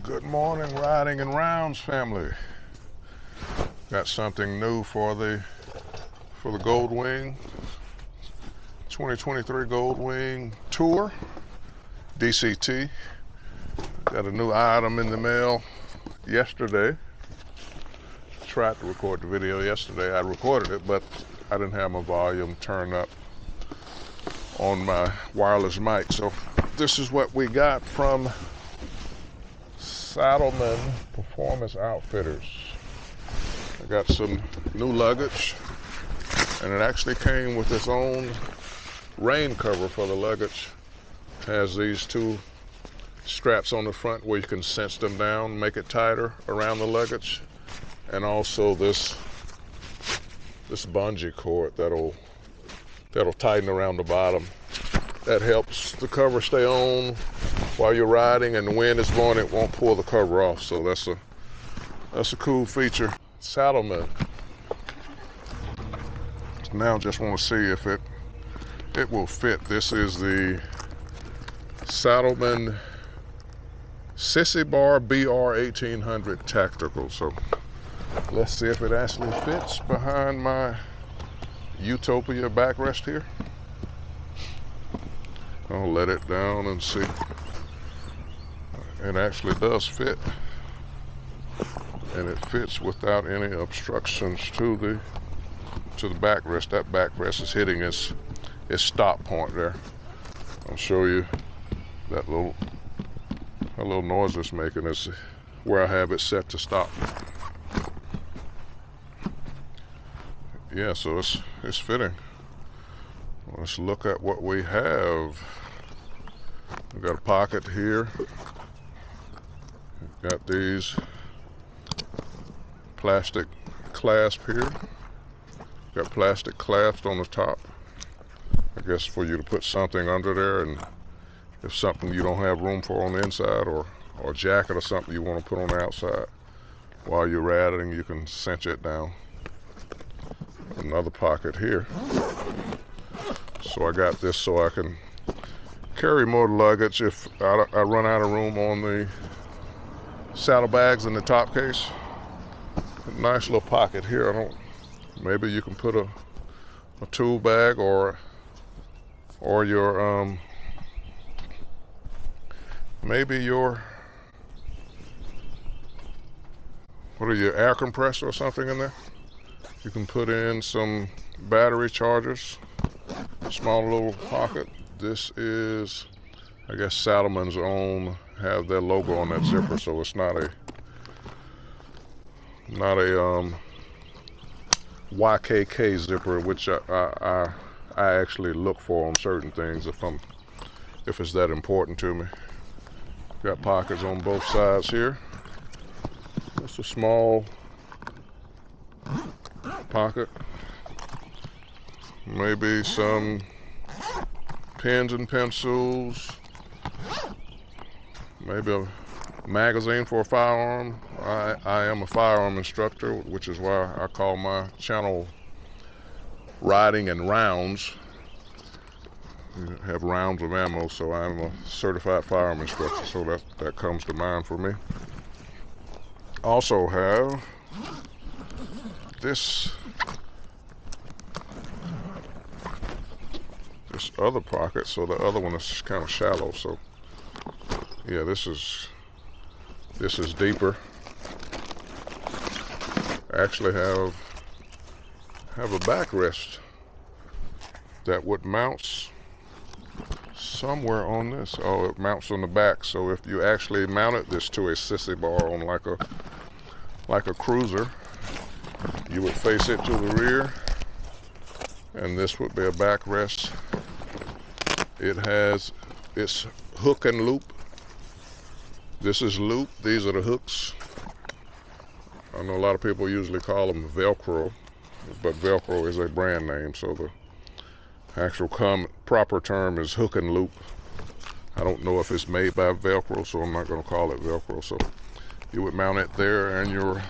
Good morning, Riding and Rounds family. Got something new for the Gold Wing 2023 Gold Wing Tour DCT. Got a new item in the mail yesterday. Tried to record the video yesterday. I recorded it, but I didn't have my volume turned up on my wireless mic. So this is what we got from Saddlemen Performance Outfitters. I got some new luggage, and it actually came with its own rain cover for the luggage. It has these two straps on the front where you can cinch them down, make it tighter around the luggage, and also this bungee cord that'll tighten around the bottom. That helps the cover stay on while you're riding, and the wind is blowing, it won't pull the cover off. So that's a cool feature. Saddlemen. Now just want to see if it will fit. This is the Saddlemen Sissy BR1800 Tactical. So let's see if it actually fits behind my Utopia backrest here. I'll let it down and see. It actually does fit, and it fits without any obstructions to the backrest. That backrest is hitting its stop point there. I'll show you that little noise it's making is where I have it set to stop. Yeah, so it's fitting. Let's look at what we have. We've got a pocket here. We've got these plastic clasp here. Got plastic clasps on the top, I guess for you to put something under there, and if something you don't have room for on the inside, or a jacket or something you want to put on the outside while you're riding, you can cinch it down. Another pocket here. So I got this so I can carry more luggage if I run out of room on the saddlebags in the top case. A nice little pocket here. Maybe you can put a tool bag or your maybe your air compressor or something in there. You can put in some battery chargers. Small little pocket. This is, I guess, Saddlemen's own, have their logo on that zipper, so it's not a YKK zipper, which I actually look for on certain things if it's that important to me. Got pockets on both sides here. Just a small pocket. Maybe some pens and pencils, maybe a magazine for a firearm. I am a firearm instructor, which is why I call my channel Riding and Rounds. You have rounds of ammo, so I'm a certified firearm instructor, so that comes to mind for me. Also have this other pocket, so the other one is kind of shallow. So yeah, this is deeper. I actually have a backrest that would mount somewhere on this. Oh, it mounts on the back. So if you actually mounted this to a sissy bar on like a cruiser, you would face it to the rear, and this would be a backrest. It has its hook and loop. This is loop. These are the hooks. I know a lot of people usually call them Velcro, but Velcro is a brand name, so the actual proper term is hook and loop. I don't know if it's made by Velcro, so I'm not going to call it Velcro. So you would mount it there, and your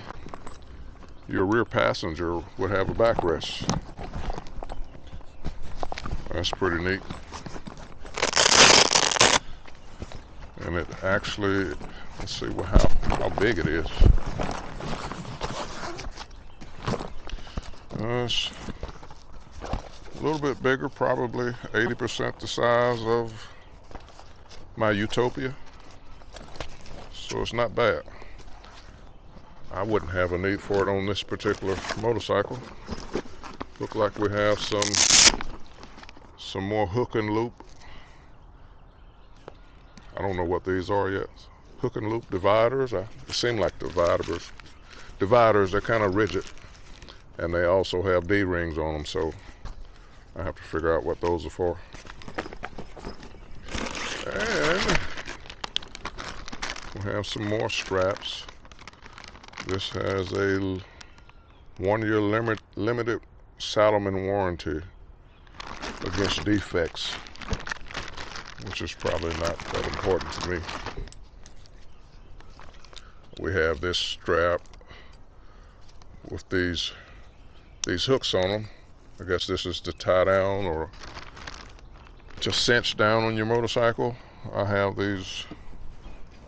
rear passenger would have a backrest. That's pretty neat. And it actually Let's see how big it is. It's a little bit bigger, probably 80% the size of my Utopia. So it's not bad. I wouldn't have a need for it on this particular motorcycle. Look like we have some more hook and loop. I don't know what these are yet. Hook and loop dividers. They seem like dividers. They're kind of rigid, and they also have D-rings on them, so I have to figure out what those are for. And we have some more straps. This has a 1-year limited Saddlemen warranty against defects, which is probably not that important to me. We have this strap with these hooks on them. I guess this is to tie down or to cinch down on your motorcycle. I have these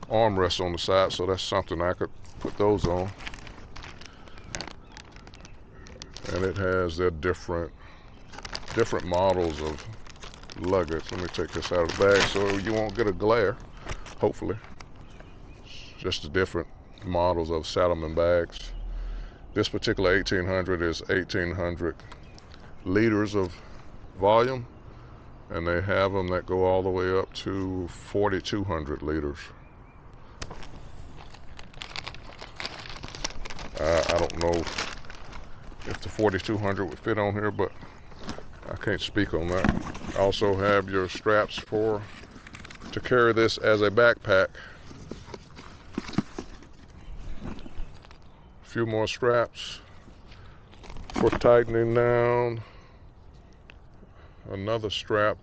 armrests on the side, so that's something I could put those on. And it has their different models of luggage. Let me take this out of the bag so you won't get a glare, hopefully. Just the different models of Saddlemen bags. This particular 1800 is 1800 liters of volume, and they have them that go all the way up to 4200 liters. I don't know if the 4200 would fit on here, but I can't speak on that. Also have your straps to carry this as a backpack. A few more straps for tightening down. Another strap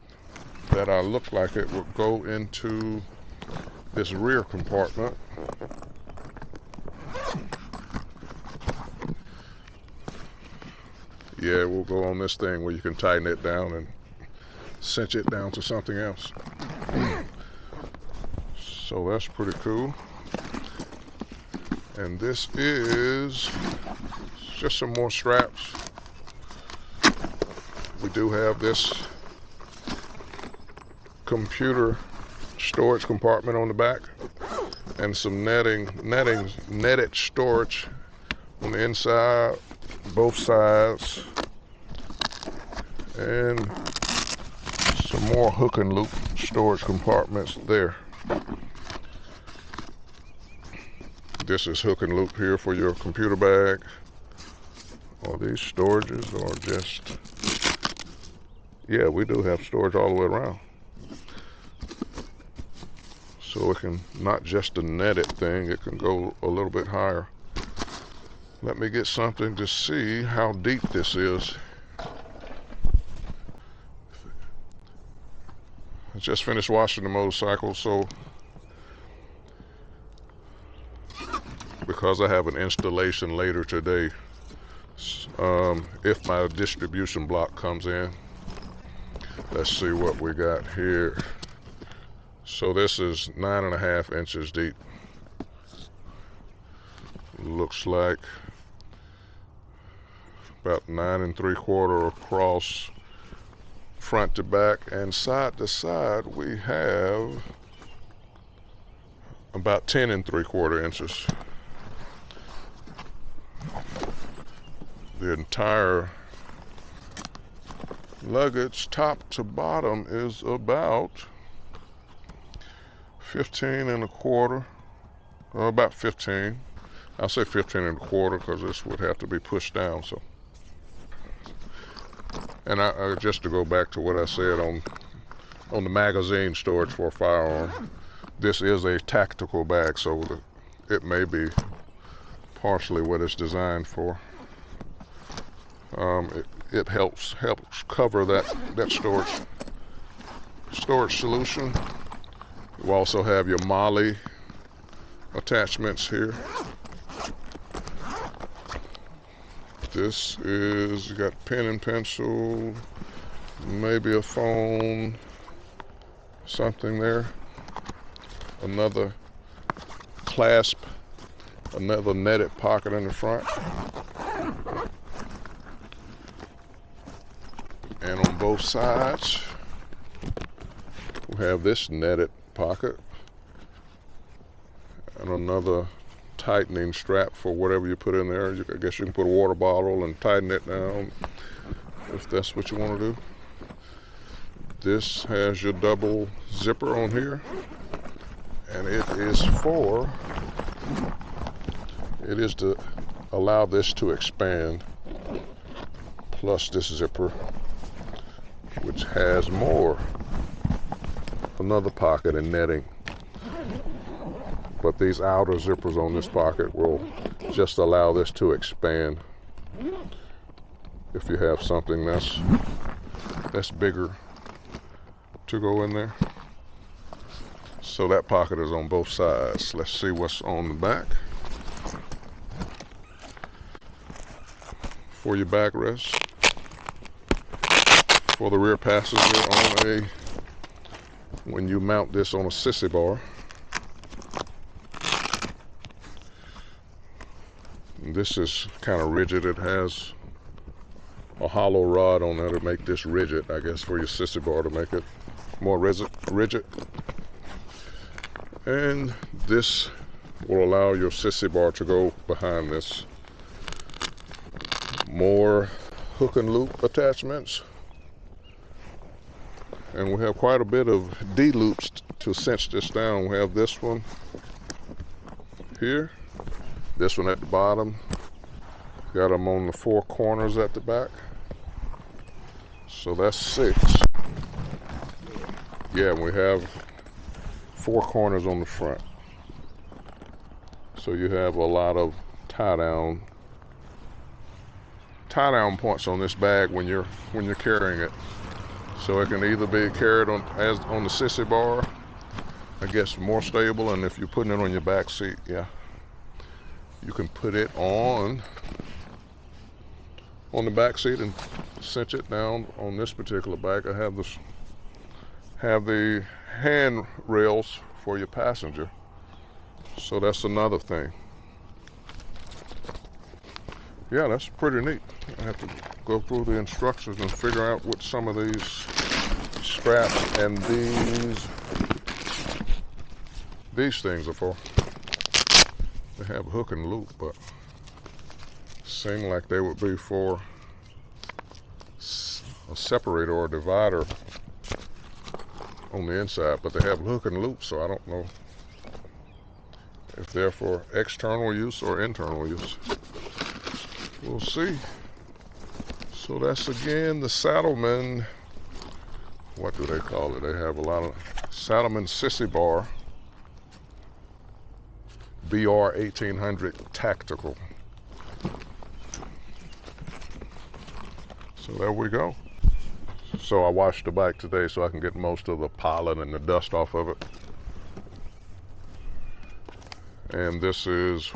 that look like it would go into this rear compartment. Yeah, we'll go on this thing where you can tighten it down and cinch it down to something else. So that's pretty cool. And this is just some more straps. We do have this computer storage compartment on the back and some netted storage on the inside, both sides, and some more hook and loop storage compartments there. This is hook and loop here for your computer bag. All these storages are just, yeah, we do have storage all the way around. So it can, not just a netted thing, it can go a little bit higher. Let me get something to see how deep this is. I just finished washing the motorcycle, so because I have an installation later today, if my distribution block comes in, let's see what we got here. So this is 9.5 inches deep. Looks like about 9 3/4 across front to back, and side to side we have about 10 3/4 inches. The entire luggage top to bottom is about 15 1/4, about 15. I'll say 15 1/4 because this would have to be pushed down. So, and I just to go back to what I said on the magazine storage for a firearm, this is a tactical bag, so it may be partially what it's designed for. It helps cover that storage solution. You also have your MOLLE attachments here. This is, you got pen and pencil, maybe a phone, something there. Another clasp, another netted pocket in the front. And on both sides, we have this netted pocket and another tightening strap for whatever you put in there. I guess you can put a water bottle and tighten it down if that's what you want to do. This has your double zipper on here, and it is to allow this to expand, plus this zipper, which has another pocket and netting. But these outer zippers on this pocket will just allow this to expand if you have something that's bigger to go in there. So that pocket is on both sides. Let's see what's on the back. For your backrest, for the rear passenger when you mount this on a sissy bar. This is kind of rigid. It has a hollow rod on there to make this rigid, I guess, for your sissy bar to make it more rigid. And this will allow your sissy bar to go behind this. More hook and loop attachments. And we have quite a bit of D-loops to cinch this down. We have this one here, this one at the bottom. Got them on the 4 corners at the back. So that's 6. Yeah, we have 4 corners on the front. So you have a lot of tie down points on this bag when you're carrying it. So it can either be carried on the sissy bar, I guess more stable, and if you're putting it on your back seat, yeah, you can put it on the back seat and cinch it down. On this particular bag, I have the hand rails for your passenger. So that's another thing. Yeah, that's pretty neat. I have to go through the instructions and figure out what some of these straps and these things are for. They have a hook and loop, but seem like they would be for a separator or a divider on the inside, but they have hook and loop, so I don't know if they're for external use or internal use. We'll see. So that's again the Saddlemen, what do they call it? They have a lot of Saddlemen Sissy Bar BR1800 Tactical. So there we go. So I washed the bike today so I can get most of the pollen and the dust off of it. And this is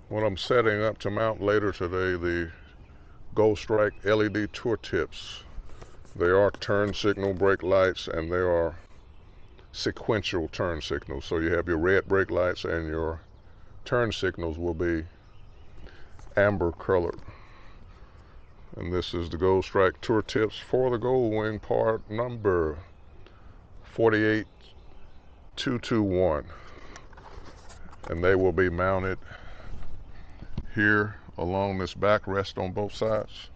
what I'm setting up to mount later today, the Gold Strike LED tour tips. They are turn signal brake lights, and they are sequential turn signals. So you have your red brake lights and your turn signals will be amber colored. And this is the Gold Strike tour tips for the Gold Wing part number 48221. And they will be mounted here along this backrest on both sides.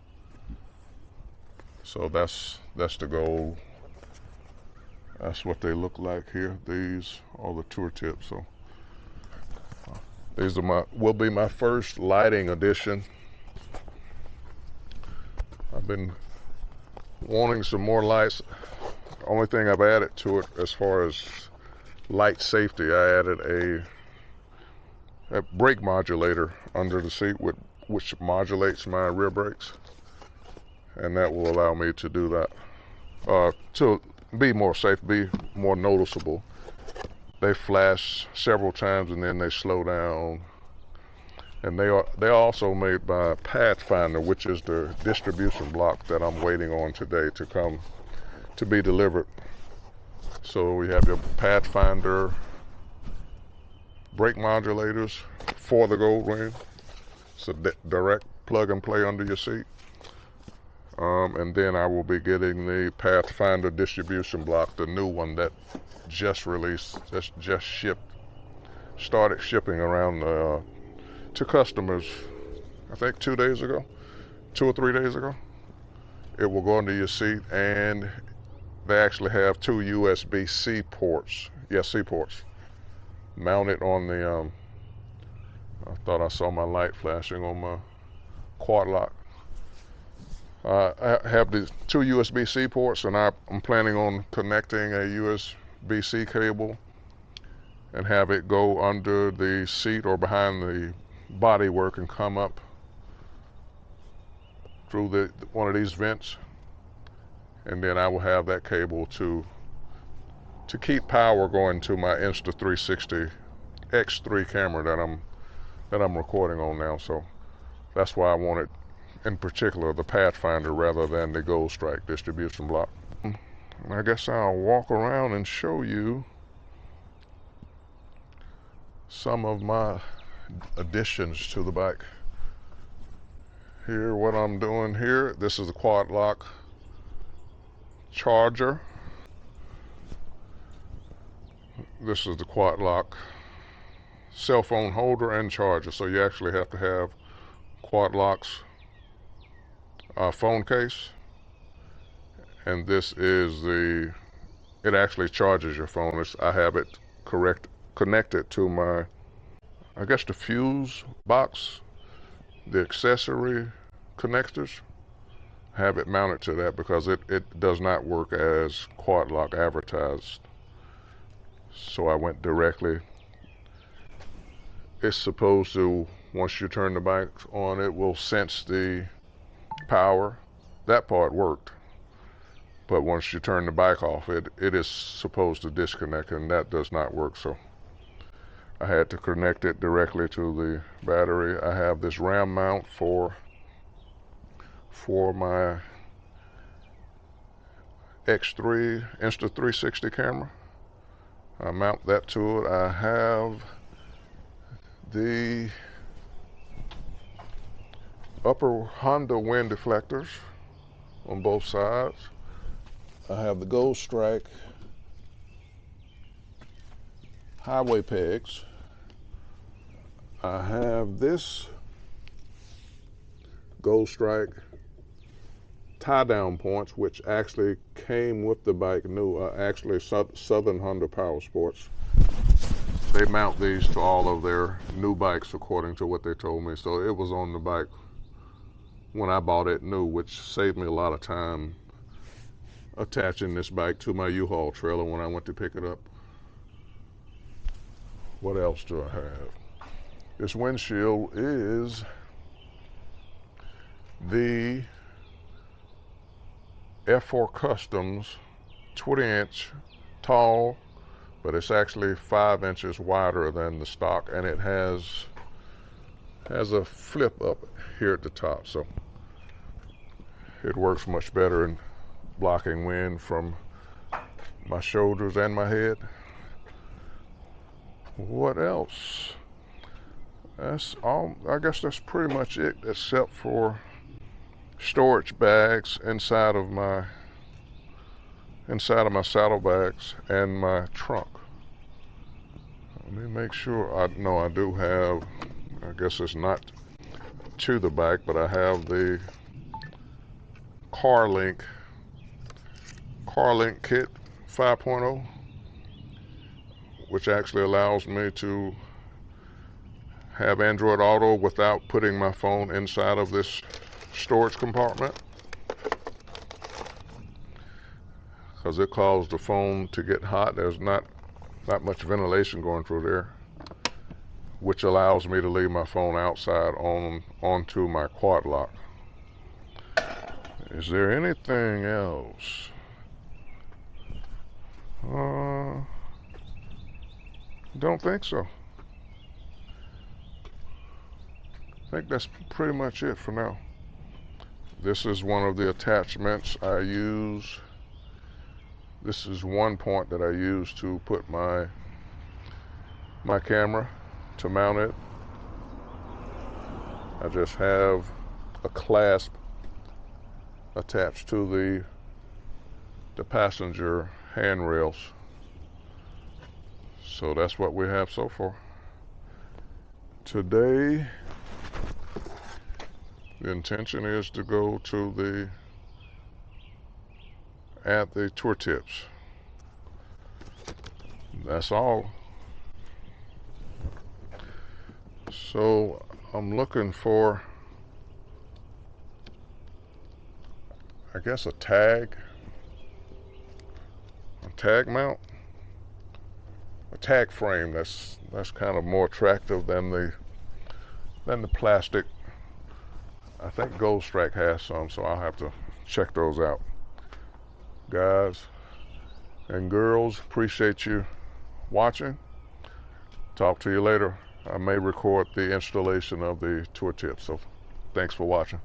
So that's the gold. That's what they look like here. These are the tour tips. So these will be my first lighting addition. I've been wanting some more lights. Only thing I've added to it as far as light safety, I added a brake modulator under the seat which modulates my rear brakes, and that will allow me to do that to be more safe, be more noticeable. They flash several times and then they slow down, and they're also made by Pathfinder, which is the distribution block that I'm waiting on today to come to be delivered. So we have your Pathfinder brake modulators for the Gold Wing. It's a direct plug and play under your seat. And then I will be getting the Pathfinder distribution block, the new one that just released, just shipped, started shipping around to customers, I think 2 days ago, 2 or 3 days ago. It will go under your seat, and they actually have 2 USB-C ports, C ports, mounted on the, I thought I saw my light flashing on my quad lock. I have the 2 USB-C ports, and I'm planning on connecting a USB-C cable and have it go under the seat or behind the bodywork and come up through one of these vents, and then I will have that cable to keep power going to my Insta360 X3 camera that I'm recording on now. So that's why I wanted, in particular, the Pathfinder rather than the Gold Strike distribution block. And I guess I'll walk around and show you some of my additions to the bike. Here, what I'm doing here, this is the quad lock charger. This is the quad lock cell phone holder and charger. So you actually have to have quad locks phone case. And this is it actually charges your phone. I have it connected to my, I guess, the fuse box, the accessory connectors. Have it mounted to that because it does not work as quad lock advertised. So I went directly. It's supposed to, once you turn the bike on, it will sense the power. That part worked. But once you turn the bike off, it is supposed to disconnect, and that does not work. So I had to connect it directly to the battery. I have this RAM mount for my X3 Insta360 camera. I mount that to it. I have the upper Honda wind deflectors on both sides. I have the Gold Strike highway pegs. I have this Gold Strike tie down points, which actually came with the bike new. Actually, Southern Honda Power Sports, they mount these to all of their new bikes according to what they told me. So it was on the bike when I bought it new, which saved me a lot of time attaching this bike to my U-Haul trailer when I went to pick it up. What else do I have? This windshield is the F4 Customs 20-inch tall, but it's actually 5 inches wider than the stock, and it has a flip up here at the top, so it works much better in blocking wind from my shoulders and my head. What else? That's all. I guess that's pretty much it, except for storage bags inside of my saddlebags and my trunk. Let me make sure. I know I do have, I guess it's not to the bike, but I have the CarLink kit 5.0, which actually allows me to have Android Auto without putting my phone inside of this storage compartment, because it caused the phone to get hot. There's not much ventilation going through there, which allows me to leave my phone outside onto my quad lock. Is there anything else? Don't think so. I think that's pretty much it for now. This is one of the attachments I use. This is one point that I use to put my camera to mount it, I just have a clasp attached to the passenger handrails. So that's what we have so far. Today, the intention is to go to add the tour tips. That's all. So I'm looking for, I guess, a tag mount, a tag frame that's kind of more attractive than the plastic. I think Gold Strike has some, so I'll have to check those out. Guys and girls, appreciate you watching. Talk to you later. I may record the installation of the tour tips, so thanks for watching.